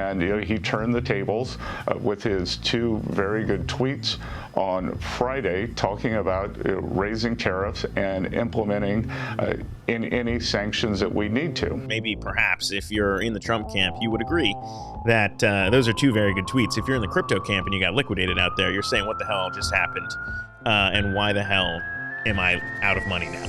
And he turned the tables with his two very good tweets on Friday, talking about raising tariffs and implementing in any sanctions that we need to. Maybe perhaps if you're in the Trump camp, you would agree that those are two very good tweets. If you're in the crypto camp and you got liquidated out there, you're saying, what the hell just happened? And why the hell am I out of money now?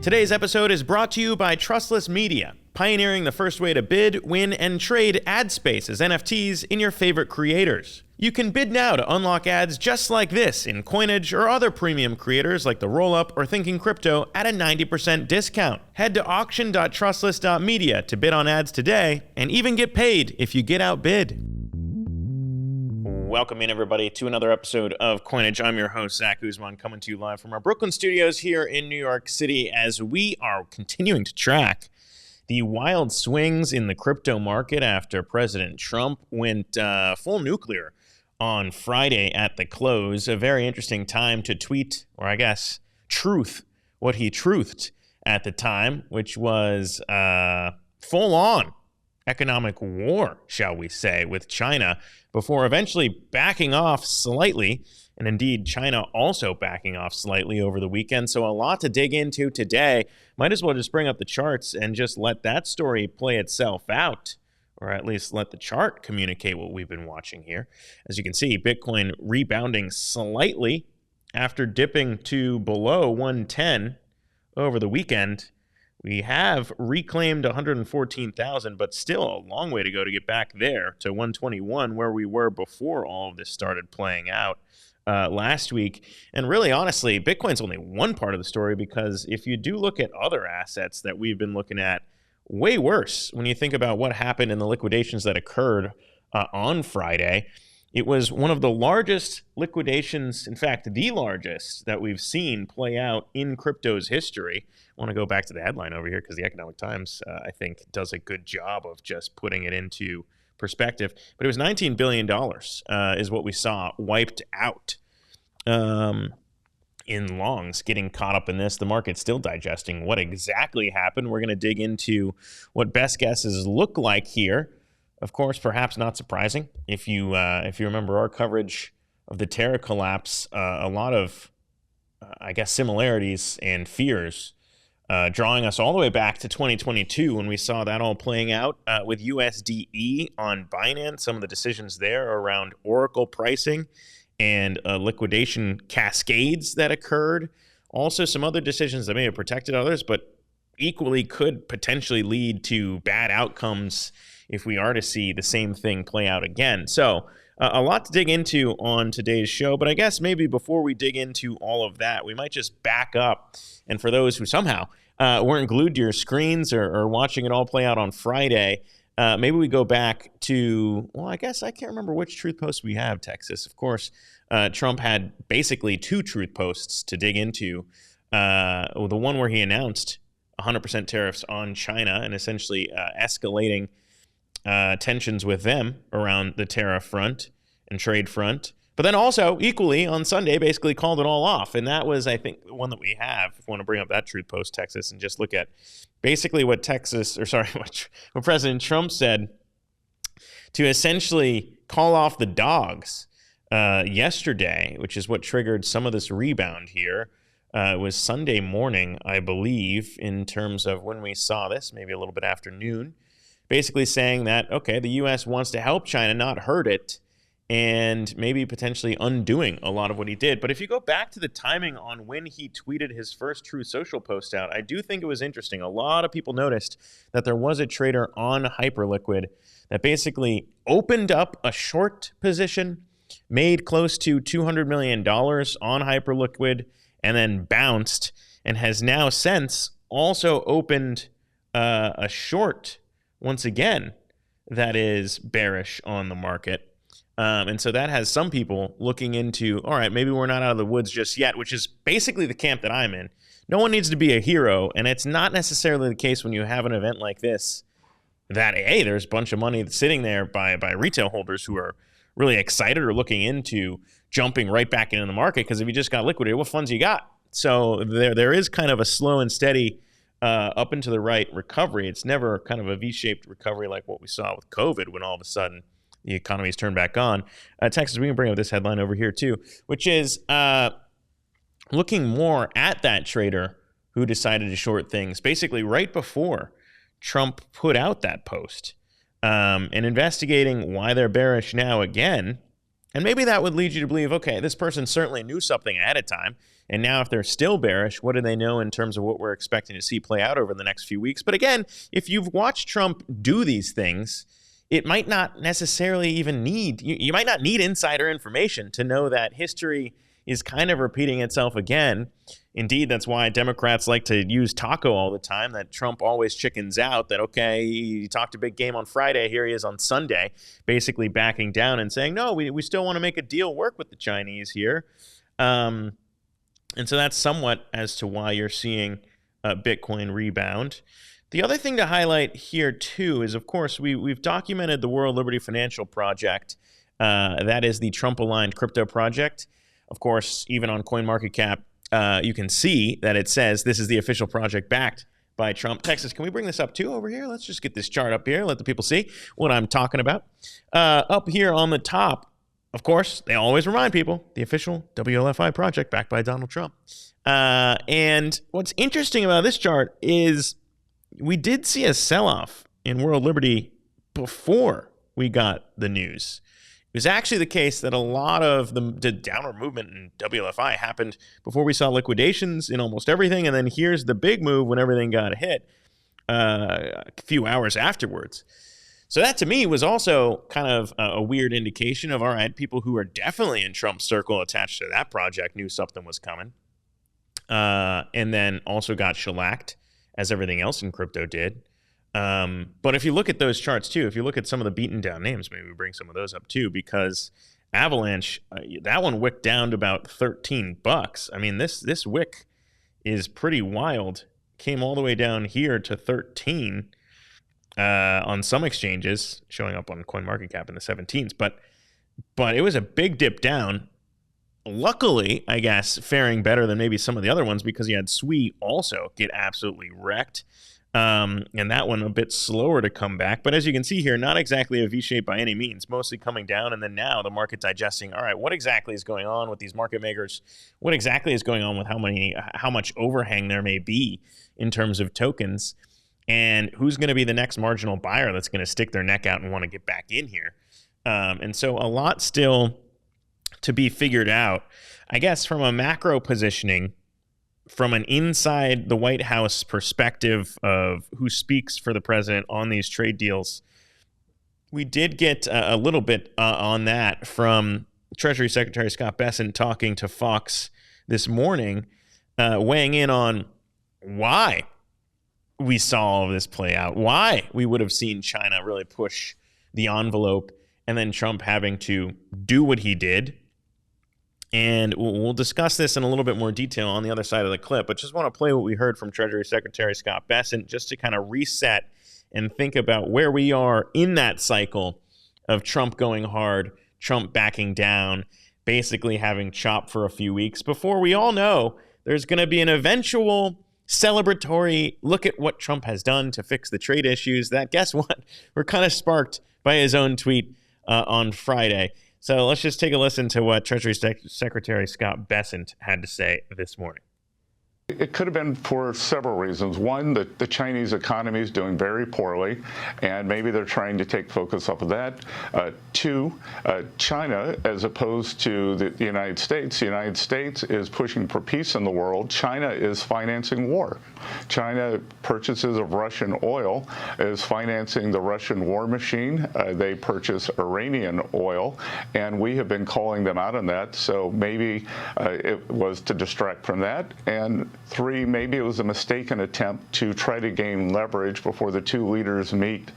Today's episode is brought to you by Trustless Media, pioneering the first way to bid, win, and trade ad space as NFTs in your favorite creators. You can bid now to unlock ads just like this in Coinage or other premium creators like The Rollup or Thinking Crypto at a 90% discount. Head to auction.trustless.media to bid on ads today and even get paid if you get outbid. Welcome in, everybody, to another episode of Coinage. I'm your host, Zach Guzman, coming to you live from our Brooklyn studios here in New York City as we are continuing to track the wild swings in the crypto market after President Trump went full nuclear on Friday at the close. A very interesting time to tweet, or I guess truth, what he truthed at the time, which was full-on economic war, shall we say, with China, before eventually backing off slightly, and indeed China also backing off slightly over the weekend. So a lot to dig into today. Might as well just bring up the charts and just let that story play itself out, or at least let the chart communicate what we've been watching here. As you can see, Bitcoin rebounding slightly after dipping to below 110 over the weekend. We have reclaimed 114,000, but still a long way to go to get back there to 121, where we were before all of this started playing out last week. And really, honestly, Bitcoin's only one part of the story, because if you do look at other assets that we've been looking at, way worse when you think about what happened in the liquidations that occurred on Friday. It was one of the largest liquidations, in fact, the largest that we've seen play out in crypto's history. I want to go back to the headline over here because the Economic Times, I think, does a good job of just putting it into perspective. But it was $19 billion is what we saw wiped out in longs, getting caught up in this. The market's still digesting what exactly happened. We're going to dig into what best guesses look like here. Of course, perhaps not surprising. If you remember our coverage of the Terra collapse, a lot of, I guess, similarities and fears drawing us all the way back to 2022 when we saw that all playing out with USDe on Binance, some of the decisions there around Oracle pricing and liquidation cascades that occurred. Also, some other decisions that may have protected others, but equally could potentially lead to bad outcomes if we are to see the same thing play out again. So a lot to dig into on today's show, but I guess maybe before we dig into all of that, we might just back up. And for those who somehow weren't glued to your screens or watching it all play out on Friday, maybe we go back to, well, I guess I can't remember which truth post we have, Texas. Of course, Trump had basically two truth posts to dig into. The one where he announced 100% tariffs on China and essentially escalating tensions with them around the Terra front and trade front. But then also, equally, on Sunday, basically called it all off. And that was, I think, the one that we have. If you want to bring up that truth post, Texas, and just look at basically what what President Trump said to essentially call off the dogs yesterday, which is what triggered some of this rebound here. It was Sunday morning, I believe, in terms of when we saw this, maybe a little bit after noon. Basically saying that, okay, the U.S. wants to help China, not hurt it, and maybe potentially undoing a lot of what he did. But if you go back to the timing on when he tweeted his first True Social post out, I do think it was interesting. A lot of people noticed that there was a trader on Hyperliquid that basically opened up a short position, made close to $200 million on Hyperliquid, and then bounced, and has now since also opened a short once again that is bearish on the market. And so that has some people looking into, all right, maybe we're not out of the woods just yet, which is basically the camp that I'm in. No one needs to be a hero, and it's not necessarily the case when you have an event like this that, hey, there's a bunch of money that's sitting there by retail holders who are really excited or looking into jumping right back into the market, because if you just got liquidated, what funds you got? So there is kind of a slow and steady up and to the right recovery. It's never kind of a V-shaped recovery like what we saw with COVID when all of a sudden the economy's turned back on. Texas, we can bring up this headline over here too, which is looking more at that trader who decided to short things basically right before Trump put out that post, and investigating why they're bearish now again. And maybe that would lead you to believe, okay, this person certainly knew something ahead of time. And now if they're still bearish, what do they know in terms of what we're expecting to see play out over the next few weeks? But again, if you've watched Trump do these things, it might not necessarily even need, you might not need insider information to know that history is kind of repeating itself again. Indeed, that's why Democrats like to use taco all the time, that Trump always chickens out, that, okay, he talked a big game on Friday, here he is on Sunday, basically backing down and saying, no, we still want to make a deal work with the Chinese here. And so that's somewhat as to why you're seeing Bitcoin rebound. The other thing to highlight here, too, is, of course, we've documented the World Liberty Financial Project. That is the Trump-aligned crypto project. Of course, even on CoinMarketCap, you can see that it says this is the official project backed by Trump. Texas, can we bring this up, too, over here? Let's just get this chart up here, let the people see what I'm talking about. Up here on the top, of course, they always remind people, the official WLFI project backed by Donald Trump. And what's interesting about this chart is we did see a sell-off in World Liberty before we got the news. It was actually the case that a lot of the downward movement in WLFI happened before we saw liquidations in almost everything, and then here's the big move when everything got hit a few hours afterwards. So that, to me, was also kind of a weird indication of, all right, people who are definitely in Trump's circle attached to that project knew something was coming, and then also got shellacked, as everything else in crypto did. But if you look at those charts too, if you look at some of the beaten down names, maybe we bring some of those up too, because Avalanche, that one wicked down to about $13. I mean, this wick is pretty wild. Came all the way down here to 13 on some exchanges, showing up on CoinMarketCap in the 17s. But it was a big dip down. Luckily, I guess, faring better than maybe some of the other ones, because you had Sui also get absolutely wrecked. And that one a bit slower to come back. But as you can see here, not exactly a V-shape by any means, mostly coming down. And then now the market digesting, all right, what exactly is going on with these market makers? What exactly is going on with how much overhang there may be in terms of tokens? And who's going to be the next marginal buyer that's going to stick their neck out and want to get back in here? And so a lot still to be figured out. I guess from a macro positioning, from an inside the White House perspective of who speaks for the president on these trade deals, we did get a little bit on that from Treasury Secretary Scott Bessent talking to Fox this morning, weighing in on why we saw all of this play out, why we would have seen China really push the envelope, and then Trump having to do what he did. And we'll discuss this in a little bit more detail on the other side of the clip, but just want to play what we heard from Treasury Secretary Scott Bessent just to kind of reset and think about where we are in that cycle of Trump going hard, Trump backing down, basically having chop for a few weeks before we all know there's going to be an eventual celebratory look at what Trump has done to fix the trade issues that, guess what, were kind of sparked by his own tweet on Friday. So let's just take a listen to what Treasury Secretary Scott Bessent had to say this morning. It could have been for several reasons. One, that the Chinese economy is doing very poorly, and maybe they're trying to take focus off of that. Two, China, as opposed to the United States is pushing for peace in the world. China is financing war. China purchases of Russian oil is financing the Russian war machine. They purchase Iranian oil, and we have been calling them out on that. So maybe it was to distract from that. And three, maybe it was a mistaken attempt to try to gain leverage before the two leaders meet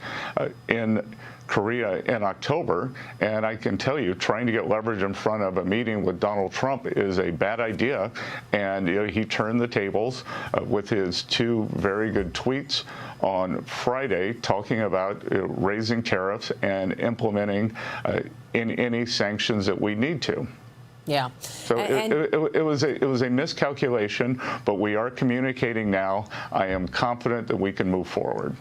in Korea in October. And I can tell you, trying to get leverage in front of a meeting with Donald Trump is a bad idea. And he turned the tables with his two very good tweets on Friday, talking about raising tariffs and implementing in any sanctions that we need to. Yeah. So it was a miscalculation, but we are communicating now. I am confident that we can move forward.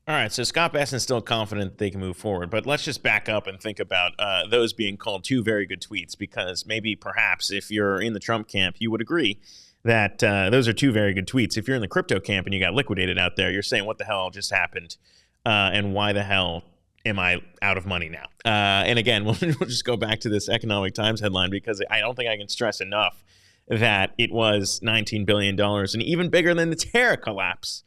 All right, so Scott Besson's still confident they can move forward, but let's just back up and think about those being called two very good tweets, because maybe perhaps if you're in the Trump camp, you would agree that those are two very good tweets. If you're in the crypto camp and you got liquidated out there, you're saying, what the hell just happened, and why the hell am I out of money now? And again, we'll just go back to this Economic Times headline, because I don't think I can stress enough that it was $19 billion and even bigger than the Terra collapse.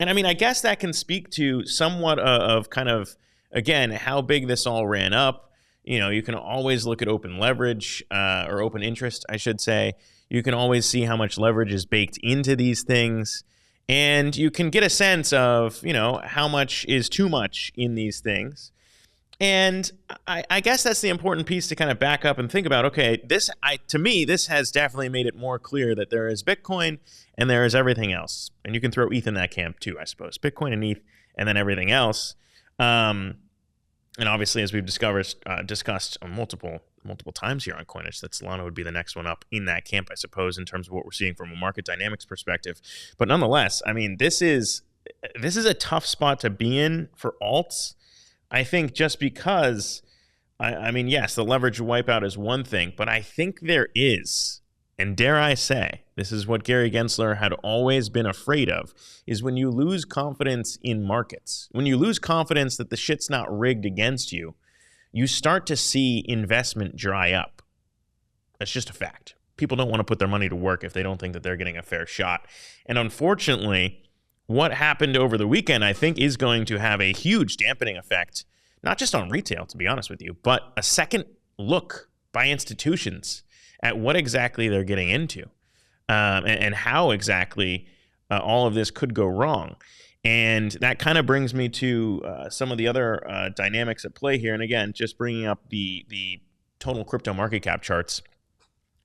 And I mean, I guess that can speak to somewhat of kind of, again, how big this all ran up. You know, you can always look at open leverage or open interest, I should say. You can always see how much leverage is baked into these things. And you can get a sense of, you know, how much is too much in these things. And I guess that's the important piece to kind of back up and think about. Okay, to me, this has definitely made it more clear that there is Bitcoin and there is everything else. And you can throw ETH in that camp too, I suppose. Bitcoin and ETH and then everything else. And obviously, as we've discussed multiple times here on Coinage, that Solana would be the next one up in that camp, I suppose, in terms of what we're seeing from a market dynamics perspective. But nonetheless, I mean, this is a tough spot to be in for alts. I think just because, I mean, yes, the leverage wipeout is one thing, but I think there is, and dare I say, this is what Gary Gensler had always been afraid of, is when you lose confidence in markets, when you lose confidence that the shit's not rigged against you, you start to see investment dry up. That's just a fact. People don't want to put their money to work if they don't think that they're getting a fair shot. And unfortunately, what happened over the weekend, I think, is going to have a huge dampening effect, not just on retail, to be honest with you, but a second look by institutions at what exactly they're getting into and how exactly all of this could go wrong. And that kind of brings me to some of the other dynamics at play here. And again, just bringing up the total crypto market cap charts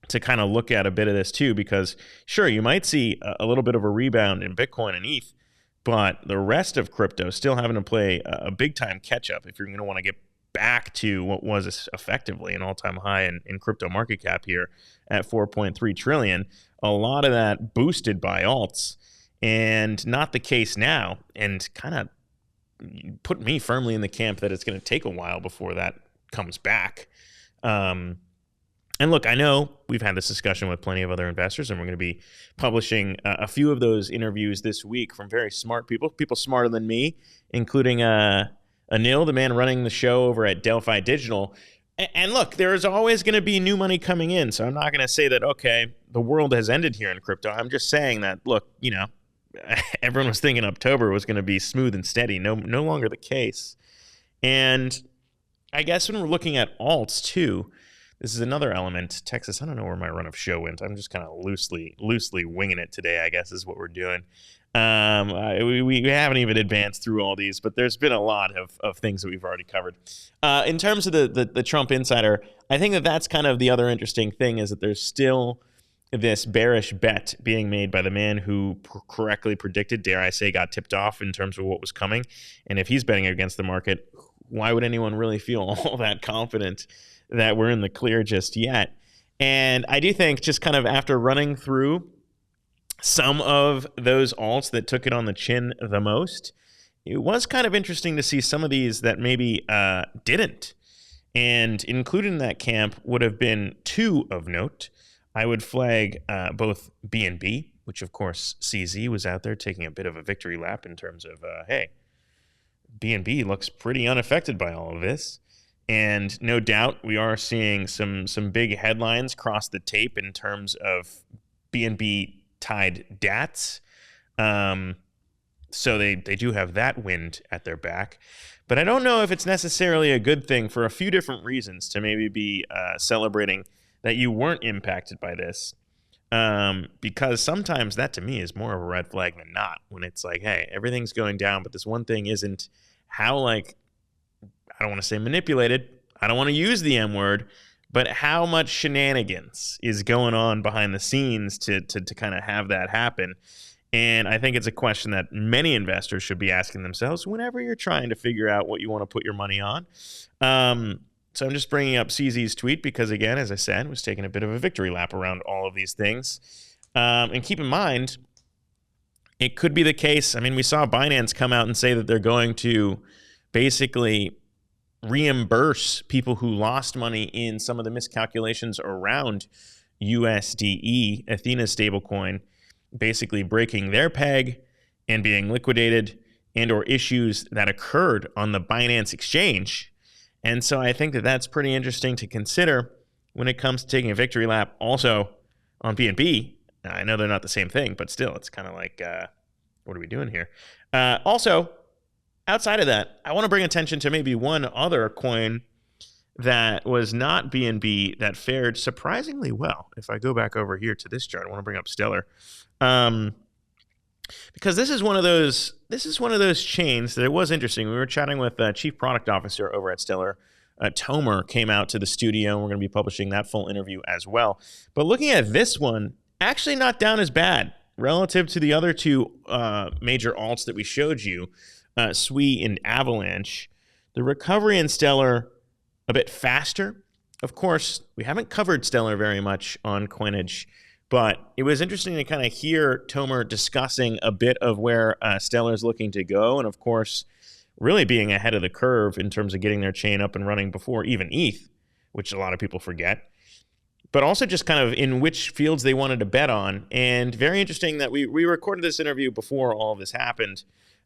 to kind of look at a bit of this too, because sure, you might see a little bit of a rebound in Bitcoin and ETH, but the rest of crypto still having to play a big time catch up if you're going to want to get back to what was effectively an all-time high in crypto market cap here at 4.3 trillion. A lot of that boosted by alts, and not the case now, and kind of put me firmly in the camp that it's going to take a while before that comes back. And look, I know we've had this discussion with plenty of other investors, and we're going to be publishing a few of those interviews this week from very smart people smarter than me, including Anil, the man running the show over at Delphi Digital. And look, there is always going to be new money coming in, so I'm not going to say that, okay, the world has ended here in crypto. I'm just saying that, look, you know, everyone was thinking October was going to be smooth and steady. No longer the case. And I guess when we're looking at alts too, this is another element. Texas, I don't know where my run of show went. I'm just kind of loosely winging it today, I guess is what we're doing. We haven't even advanced through all these, but there's been a lot of things that we've already covered. In terms of the Trump insider, I think that's kind of the other interesting thing, is that there's still this bearish bet being made by the man who correctly predicted, dare I say, got tipped off in terms of what was coming. And if he's betting against the market, why would anyone really feel all that confident that we're in the clear just yet? And I do think, just kind of after running through some of those alts that took it on the chin the most, it was kind of interesting to see some of these that maybe didn't. And included in that camp would have been two of note. I would flag both BNB, which of course CZ was out there taking a bit of a victory lap in terms of, hey, BNB looks pretty unaffected by all of this. And no doubt we are seeing some big headlines cross the tape in terms of BNB tied DATs. So they do have that wind at their back. But I don't know if it's necessarily a good thing for a few different reasons to maybe be celebrating that you weren't impacted by this. Because sometimes that to me is more of a red flag than not, when it's like, hey, everything's going down, but this one thing isn't. How, like, I don't want to say manipulated, I don't want to use the M word, but how much shenanigans is going on behind the scenes to kind of have that happen? And I think it's a question that many investors should be asking themselves whenever you're trying to figure out what you want to put your money on. So I'm just bringing up CZ's tweet because, again, as I said, was taking a bit of a victory lap around all of these things. And keep in mind, it could be the case. I mean, we saw Binance come out and say that they're going to basically reimburse people who lost money in some of the miscalculations around USDe, Athena's stablecoin, basically breaking their peg and being liquidated, and or issues that occurred on the Binance exchange. And so I think that that's pretty interesting to consider when it comes to taking a victory lap also on BNB. I know they're not the same thing, but still, it's kind of like, what are we doing here? Also, outside of that, I want to bring attention to maybe one other coin that was not BNB that fared surprisingly well. If I go back over here to this chart, I want to bring up Stellar. Because this is one of those chains that it was interesting. We were chatting with Chief Product Officer over at Stellar. Tomer came out to the studio, and we're going to be publishing that full interview as well. But looking at this one, actually not down as bad relative to the other two major alts that we showed you, SWE and Avalanche. The recovery in Stellar a bit faster. Of course, we haven't covered Stellar very much on Coinage, but it was interesting to kind of hear Tomer discussing a bit of where Stellar is looking to go, and of course, really being ahead of the curve in terms of getting their chain up and running before even ETH, which a lot of people forget. But also just kind of in which fields they wanted to bet on. And very interesting that we recorded this interview before all of this happened.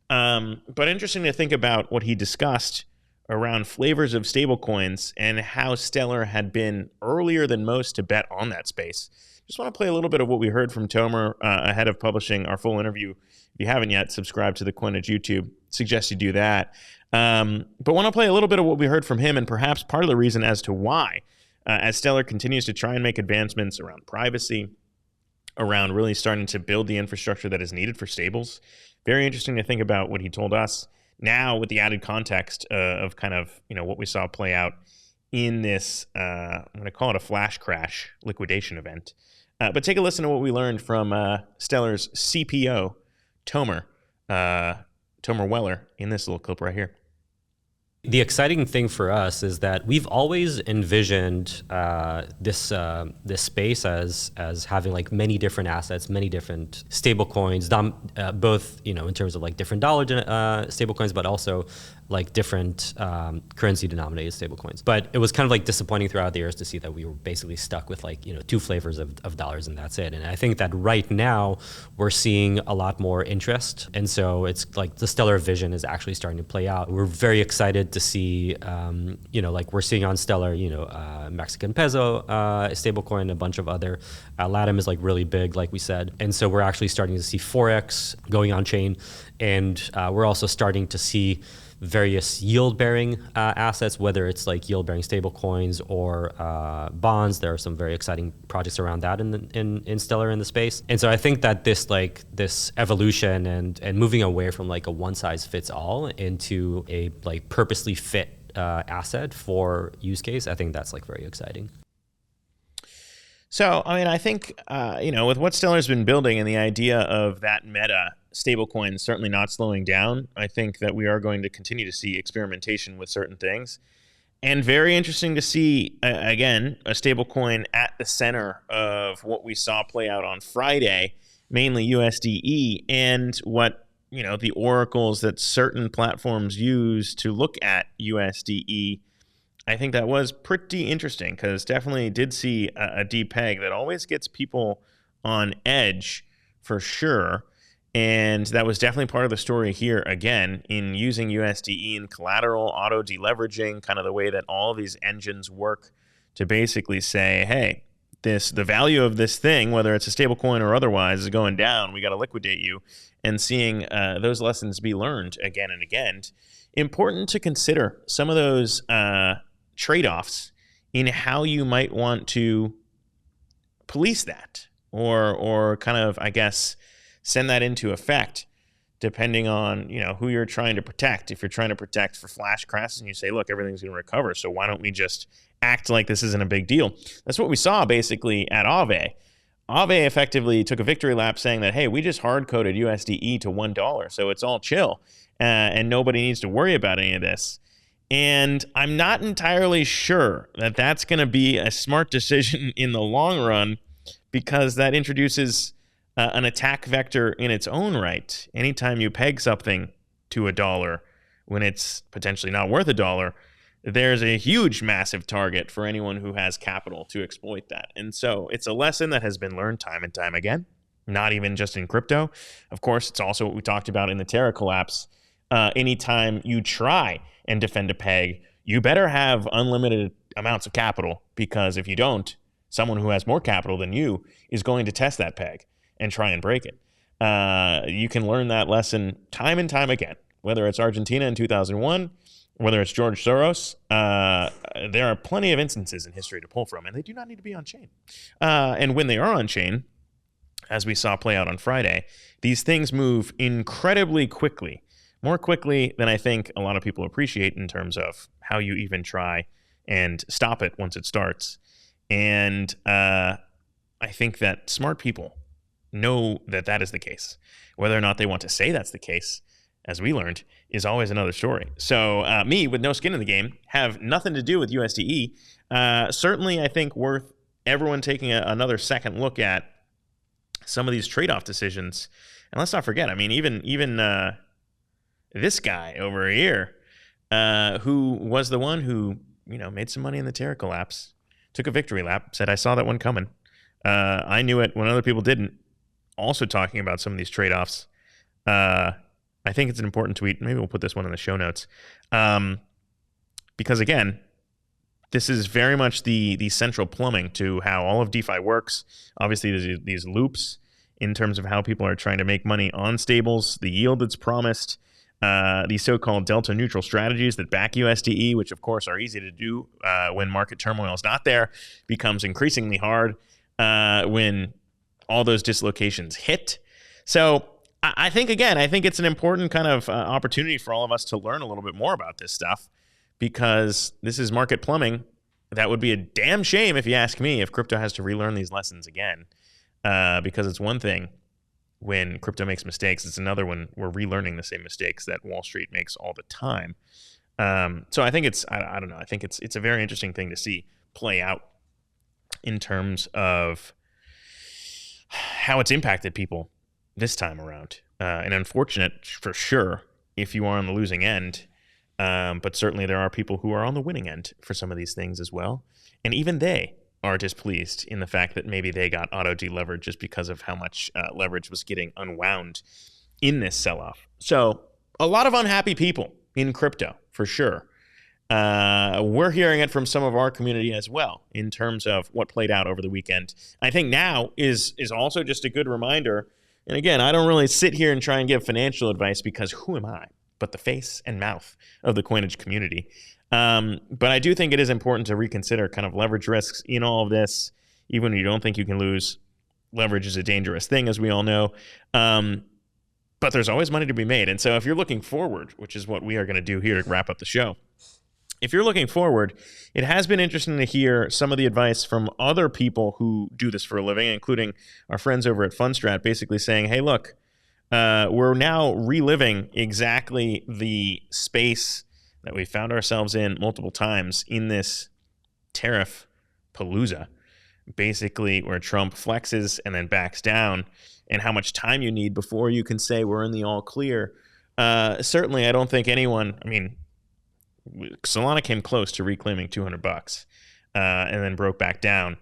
But interesting to think about what he discussed around flavors of stablecoins and how Stellar had been earlier than most to bet on that space. Just want to play a little bit of what we heard from Tomer ahead of publishing our full interview. If you haven't yet, subscribe to the Coinage YouTube. Suggest you do that. But want to play a little bit of what we heard from him, and perhaps part of the reason as to why, as Stellar continues to try and make advancements around privacy, around really starting to build the infrastructure that is needed for stables. Very interesting to think about what he told us now with the added context of kind of, what we saw play out in this, I'm going to call it a flash crash liquidation event. But take a listen to what we learned from Stellar's CPO, Tomer Weller, in this little clip right here. The exciting thing for us is that we've always envisioned this space as having like many different assets, many different stable coins, both in terms of like different dollar stable coins, but also like different currency denominated stable coins. But it was kind of like disappointing throughout the years to see that we were basically stuck with like two flavors of dollars, and that's it. And I think that right now we're seeing a lot more interest, and so it's like the Stellar vision is actually starting to play out. We're very excited to see, like we're seeing on Stellar, Mexican peso stablecoin, a bunch of other. LATAM is like really big, like we said, and so we're actually starting to see Forex going on chain, and we're also starting to see various yield-bearing assets, whether it's like yield-bearing stable coins or bonds. There are some very exciting projects around that in Stellar in the space. And so I think that this evolution and moving away from like a one-size-fits-all into a like purposely fit asset for use case, I think that's like very exciting. So, I mean, I think, with what Stellar's been building and the idea of that meta stablecoin certainly not slowing down, I think that we are going to continue to see experimentation with certain things. And very interesting to see, again, a stablecoin at the center of what we saw play out on Friday, mainly USDe, and what, the oracles that certain platforms use to look at USDe. I think that was pretty interesting because definitely did see a deep peg that always gets people on edge for sure. And that was definitely part of the story here, again, in using USDe in collateral, auto deleveraging, kind of the way that all of these engines work to basically say, hey, the value of this thing, whether it's a stable coin or otherwise, is going down. We got to liquidate you. And seeing those lessons be learned again and again. Important to consider some of those trade-offs in how you might want to police that or kind of, I guess, send that into effect depending on, who you're trying to protect. If you're trying to protect for flash crashes and you say, look, everything's going to recover, so why don't we just act like this isn't a big deal? That's what we saw basically at Aave. Aave effectively took a victory lap saying that, hey, we just hard-coded USDe to $1, so it's all chill and nobody needs to worry about any of this. And I'm not entirely sure that that's going to be a smart decision in the long run, because that introduces an attack vector in its own right. Anytime you peg something to $1 when it's potentially not worth $1, there's a huge, massive target for anyone who has capital to exploit that. And so it's a lesson that has been learned time and time again, not even just in crypto. Of course, it's also what we talked about in the Terra collapse. Anytime you try and defend a peg, you better have unlimited amounts of capital, because if you don't, someone who has more capital than you is going to test that peg and try and break it. You can learn that lesson time and time again, whether it's Argentina in 2001, whether it's George Soros. There are plenty of instances in history to pull from, and they do not need to be on chain. And when they are on chain, as we saw play out on Friday, these things move incredibly quickly, more quickly than I think a lot of people appreciate in terms of how you even try and stop it once it starts. And I think that smart people know that that is the case. Whether or not they want to say that's the case, as we learned, is always another story. So me, with no skin in the game, have nothing to do with USDe. Certainly, I think worth everyone taking another second look at some of these trade-off decisions. And let's not forget, I mean, even this guy over here, who was the one who, made some money in the Terra collapse, took a victory lap, said, I saw that one coming. I knew it when other people didn't. Also talking about some of these trade-offs. I think it's an important tweet. Maybe we'll put this one in the show notes. Because again, this is very much the central plumbing to how all of DeFi works. Obviously, there's these loops in terms of how people are trying to make money on stables, the yield that's promised, these so-called delta neutral strategies that back USDe, which of course are easy to do when market turmoil is not there, becomes increasingly hard when all those dislocations hit. So I think it's an important kind of opportunity for all of us to learn a little bit more about this stuff, because this is market plumbing. That would be a damn shame, if you ask me, if crypto has to relearn these lessons again, because it's one thing when crypto makes mistakes. It's another when we're relearning the same mistakes that Wall Street makes all the time. So I think I don't know. I think it's a very interesting thing to see play out in terms of how it's impacted people this time around. And unfortunate for sure if you are on the losing end. But certainly there are people who are on the winning end for some of these things as well. And even they are displeased in the fact that maybe they got auto deleveraged just because of how much leverage was getting unwound in this sell-off. So a lot of unhappy people in crypto for sure. We're hearing it from some of our community as well in terms of what played out over the weekend. I think now is also just a good reminder. And again, I don't really sit here and try and give financial advice, because who am I but the face and mouth of the coinage community? But I do think it is important to reconsider kind of leverage risks in all of this, even when you don't think you can lose. Leverage is a dangerous thing, as we all know. But there's always money to be made. And so if you're looking forward, which is what we are going to do here to wrap up the show, if you're looking forward, it has been interesting to hear some of the advice from other people who do this for a living, including our friends over at Fundstrat, basically saying, hey, look, we're now reliving exactly the space that we found ourselves in multiple times in this tariff palooza, basically where Trump flexes and then backs down, and how much time you need before you can say we're in the all clear. Certainly, I don't think anyone, Solana came close to reclaiming $200 and then broke back down.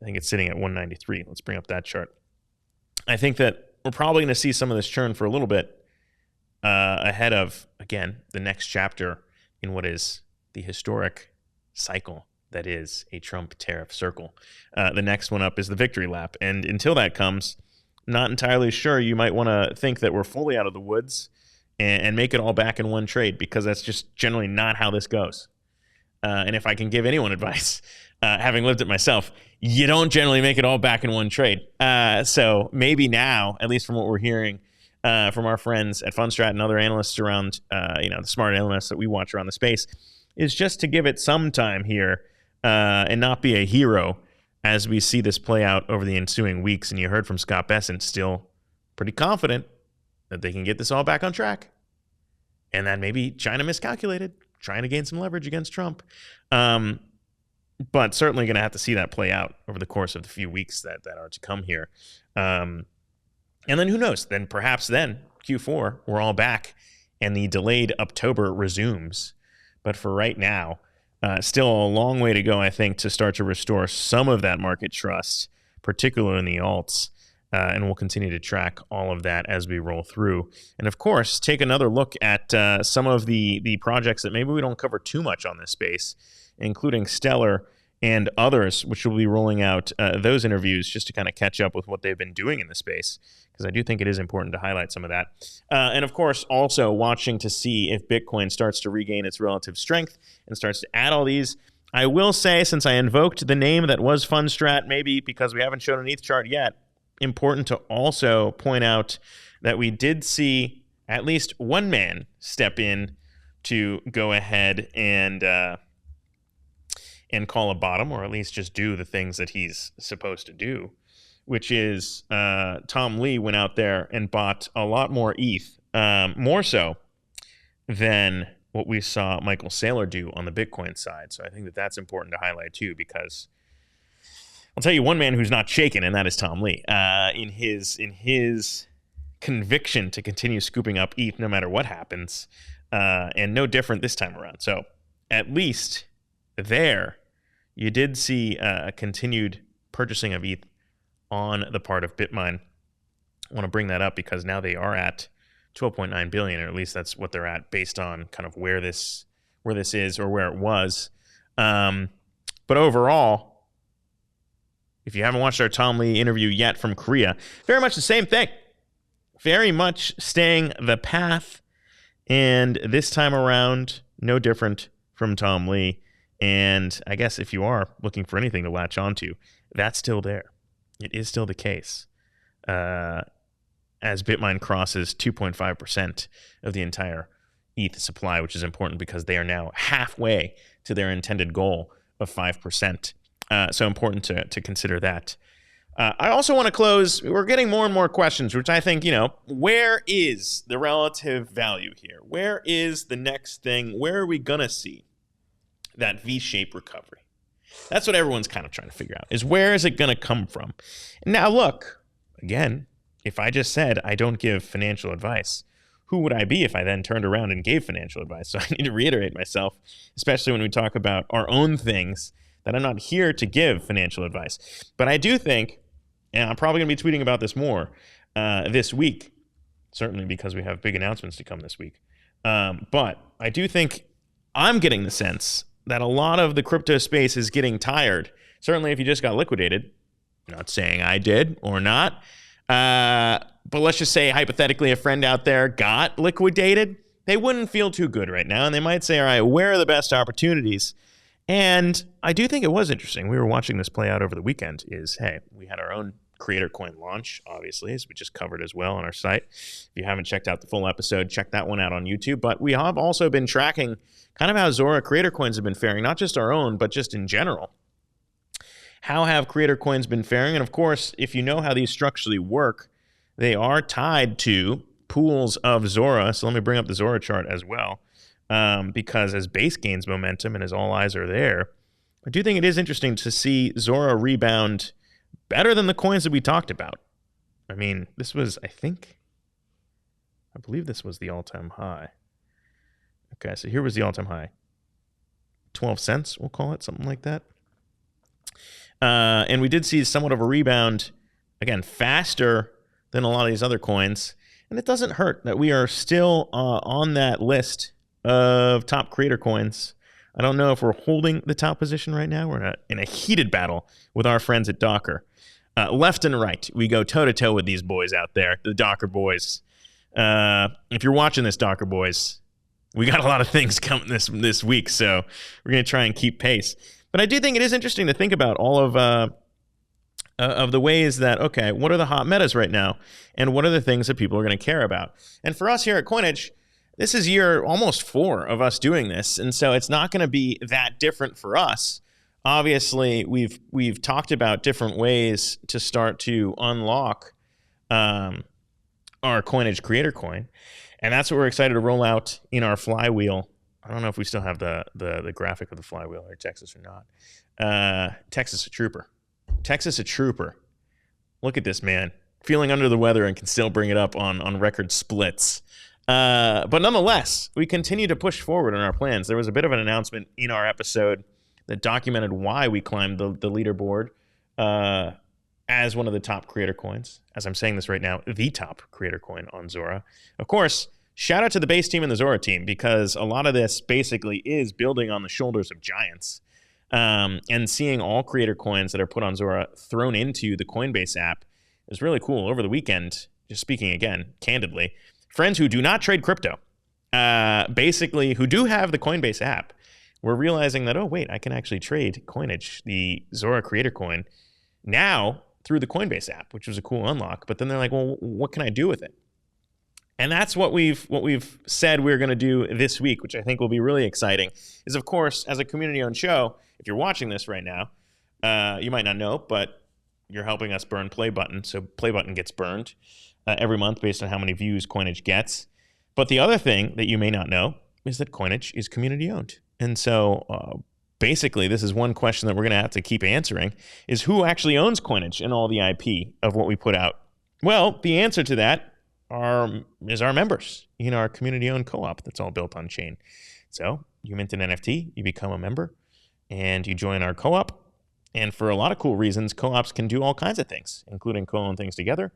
I think it's sitting at 193. Let's bring up that chart. I think that we're probably going to see some of this churn for a little bit ahead of, again, the next chapter in what is the historic cycle that is a Trump tariff circle. The next one up is the victory lap. And until that comes, not entirely sure. You might want to think that we're fully out of the woods and make it all back in one trade, because that's just generally not how this goes. And if I can give anyone advice, having lived it myself, you don't generally make it all back in one trade. So maybe now, at least from what we're hearing from our friends at Fundstrat and other analysts around, the smart analysts that we watch around the space, is just to give it some time here and not be a hero as we see this play out over the ensuing weeks. And you heard from Scott Bessent, still pretty confident that they can get this all back on track, and that maybe China miscalculated. trying to gain some leverage against Trump. But certainly going to have to see that play out over the course of the few weeks that are to come here. And then who knows? Then perhaps then Q4, we're all back and the delayed October resumes. But for right now, still a long way to go, I think, to start to restore some of that market trust, particularly in the alts. And we'll continue to track all of that as we roll through. And of course, take another look at some of the projects that maybe we don't cover too much on this space, including Stellar and others, which will be rolling out those interviews just to kind of catch up with what they've been doing in the space, because I do think it is important to highlight some of that. And of course, also watching to see if Bitcoin starts to regain its relative strength and starts to add all these. I will say, since I invoked the name that was Fundstrat, maybe because we haven't shown an ETH chart yet, important to also point out that we did see at least one man step in to go ahead and call a bottom, or at least just do the things that he's supposed to do, which is Tom Lee went out there and bought a lot more ETH, more so than what we saw Michael Saylor do on the Bitcoin side. So I think that that's important to highlight too, because I'll tell you one man who's not shaken, and that is Tom Lee. In his conviction to continue scooping up ETH no matter what happens, and no different this time around. So at least there, you did see a continued purchasing of ETH on the part of Bitmine. I want to bring that up because now they are at 12.9 billion, or at least that's what they're at based on kind of where this is or where it was. But overall, if you haven't watched our Tom Lee interview yet from Korea, very much the same thing. Very much staying the path. And this time around, no different from Tom Lee. And I guess if you are looking for anything to latch onto, that's still there. It is still the case. As Bitmine crosses 2.5% of the entire ETH supply, which is important because they are now halfway to their intended goal of 5%. So important to consider that. I also want to close. We're getting more and more questions, which I think, where is the relative value here? Where is the next thing? Where are we going to see that V-shaped recovery? That's what everyone's kind of trying to figure out, is where is it going to come from? Now, look, again, if I just said I don't give financial advice, who would I be if I then turned around and gave financial advice? So I need to reiterate myself, especially when we talk about our own things, that I'm not here to give financial advice. But I do think, and I'm probably going to be tweeting about this more this week, certainly because we have big announcements to come this week. But I do think I'm getting the sense that a lot of the crypto space is getting tired. Certainly if you just got liquidated, not saying I did or not, but let's just say hypothetically a friend out there got liquidated, they wouldn't feel too good right now. And they might say, all right, where are the best opportunities? And I do think it was interesting. We were watching this play out over the weekend is, hey, we had our own creator coin launch, obviously, as we just covered as well on our site. If you haven't checked out the full episode, check that one out on YouTube. But we have also been tracking kind of how Zora creator coins have been faring, not just our own, but just in general. How have creator coins been faring? And of course, if you know how these structurally work, they are tied to pools of Zora. So let me bring up the Zora chart as well. Because as base gains momentum and as all eyes are there, I do think it is interesting to see Zora rebound better than the coins that we talked about. I mean, this was, I believe this was the all-time high. Okay, so here was the all-time high. 12 cents, we'll call it, something like that. And we did see somewhat of a rebound, again, faster than a lot of these other coins. And it doesn't hurt that we are still on that list of top creator coins. I don't know if we're holding the top position right now. We're in a heated battle with our friends at Docker. Left and right, we go toe-to-toe with these boys out there, the Docker boys. If you're watching this, Docker boys, we got a lot of things coming this week, so we're going to try and keep pace. But I do think it is interesting to think about all of the ways that, okay, what are the hot metas right now? And what are the things that people are going to care about? And for us here at Coinage, this is year almost 4 of us doing this, and so it's not going to be that different for us. Obviously, we've talked about different ways to start to unlock our Coinage creator coin, and that's what we're excited to roll out in our flywheel I don't know if we still have the graphic of the flywheel or Texas or not. Texas a trooper. Texas a trooper. Look at this man. Feeling under the weather and can still bring it up on record splits. But nonetheless, we continue to push forward on our plans. There was a bit of an announcement in our episode that documented why we climbed the leaderboard as one of the top creator coins. As I'm saying this right now, the top creator coin on Zora. Of course, shout out to the base team and the Zora team, because a lot of this basically is building on the shoulders of giants. And seeing all creator coins that are put on Zora thrown into the Coinbase app is really cool. Over the weekend, just speaking again, candidly, friends who do not trade crypto, basically who do have the Coinbase app, were realizing that, oh, wait, I can actually trade coinage, the Zora creator coin, now through the Coinbase app, which was a cool unlock. But then they're like, well, what can I do with it? And that's what we've said we're going to do this week, which I think will be really exciting, is, of course, as a community-owned show, if you're watching this right now, you might not know, but you're helping us burn Play Button. So Play Button gets burned every month based on how many views Coinage gets. But the other thing that you may not know is that Coinage is community-owned. And so basically, this is one question that we're going to have to keep answering, is who actually owns Coinage and all the IP of what we put out? Well, the answer to that is our members in our community-owned co-op that's all built on chain. So you mint an NFT, you become a member, and you join our co-op. And for a lot of cool reasons, co-ops can do all kinds of things, including co-own things together,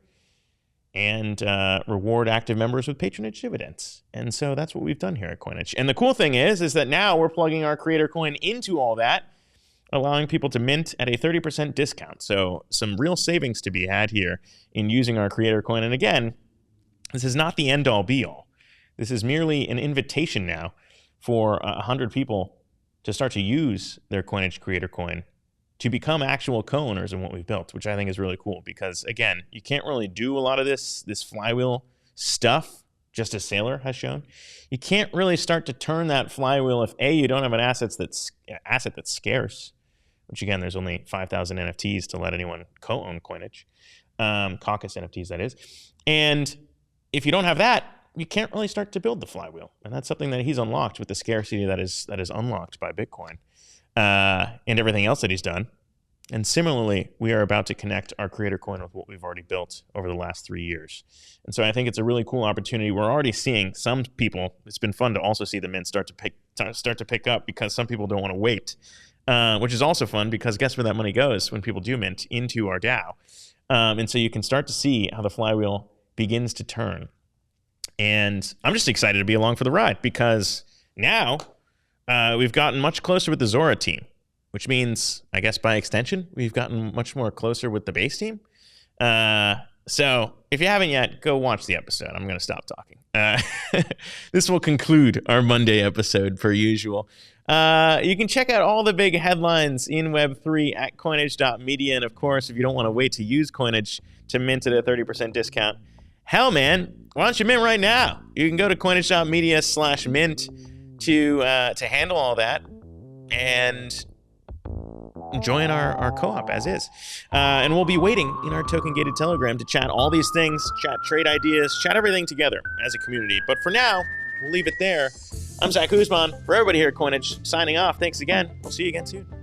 and reward active members with patronage dividends. And so that's what we've done here at Coinage. And the cool thing is that now we're plugging our creator coin into all that, allowing people to mint at a 30% discount. So some real savings to be had here in using our creator coin. And again, this is not the end-all be-all. This is merely an invitation now for 100 people to start to use their Coinage creator coin to become actual co-owners in what we've built, which I think is really cool, because again, you can't really do a lot of this flywheel stuff, just as Sailor has shown. You can't really start to turn that flywheel if A, you don't have an asset that's scarce, which again, there's only 5,000 NFTs to let anyone co-own Coinage, Caucus NFTs that is. And if you don't have that, you can't really start to build the flywheel. And that's something that he's unlocked with the scarcity that is unlocked by Bitcoin. And everything else that he's done. And similarly, we are about to connect our creator coin with what we've already built over the last 3 years. And so I think it's a really cool opportunity. We're already seeing some people, it's been fun to also see the mint start to pick up, because some people don't want to wait, which is also fun, because guess where that money goes when people do mint? Into our DAO. And so you can start to see how the flywheel begins to turn. And I'm just excited to be along for the ride, because now we've gotten much closer with the Zora team, which means, I guess by extension, we've gotten much more closer with the base team. So if you haven't yet, go watch the episode. I'm going to stop talking. This will conclude our Monday episode per usual. You can check out all the big headlines in Web3 at coinage.media. And of course, if you don't want to wait to use Coinage to mint at a 30% discount, hell, man, why don't you mint right now? You can go to coinage.media/mint to handle all that and join our co-op as is. And we'll be waiting in our token-gated Telegram to chat all these things, chat trade ideas, chat everything together as a community. But for now, we'll leave it there. I'm Zach Guzman. For everybody here at Coinage, signing off. Thanks again. We'll see you again soon.